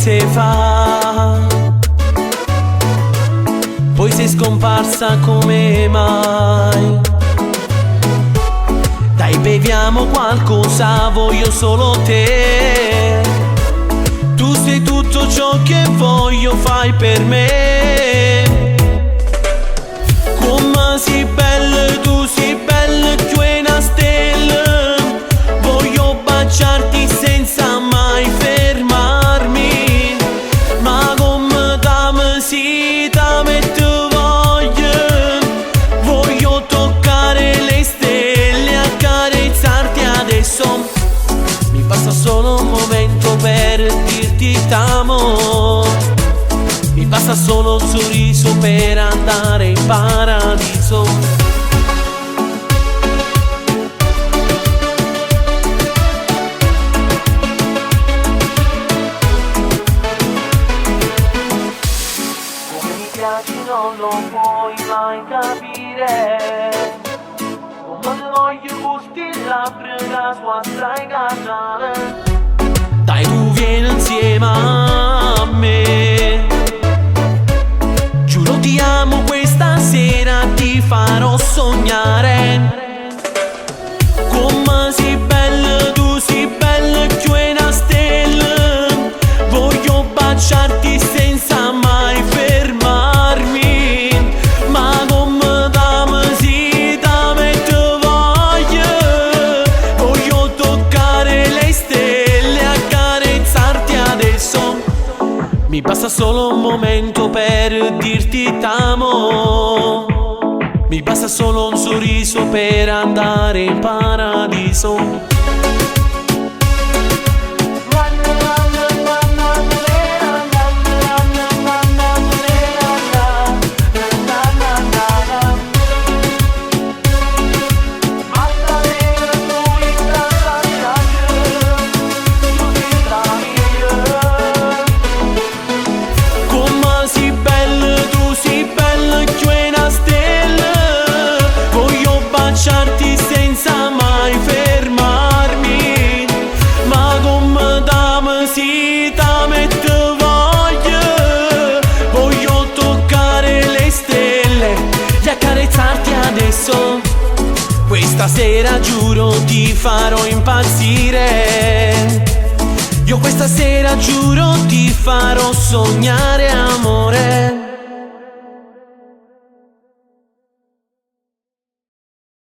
si fa, poi sei scomparsa come mai. Dai, beviamo qualcosa, voglio solo te. Tu sei tutto ciò che voglio, fai per me. Come sei bella, tu sei bella, tu è una stella. Voglio baciarti senza mai fermarmi. Ma come dammi si da metto voglia. Voglio toccare le stelle, accarezzarti adesso. Mi basta solo un momento per dirti t'amo. Mi basta solo un sorriso per andare in paradiso. Come mi piaci non lo puoi mai capire. Come ti voglio gusti labbra da sua straigatale. Dai, tu vieni insieme a me. Giuro ti amo, questa sera ti farò sognare. Come sei bella, tu sei bella, tu è una stella. Voglio baciarti senza mai fermarmi. Ma come dammi si da metto voglia. Voglio toccare le stelle, accarezzarti adesso. Mi basta solo un momento per dirti t'amo. Mi basta solo un sorriso per andare in paradiso. Senza mai fermarmi. Ma come dammi si da metto voglia. Voglio toccare le stelle e accarezzarti adesso. Questa sera giuro ti farò impazzire. Io questa sera giuro ti farò sognare, amore.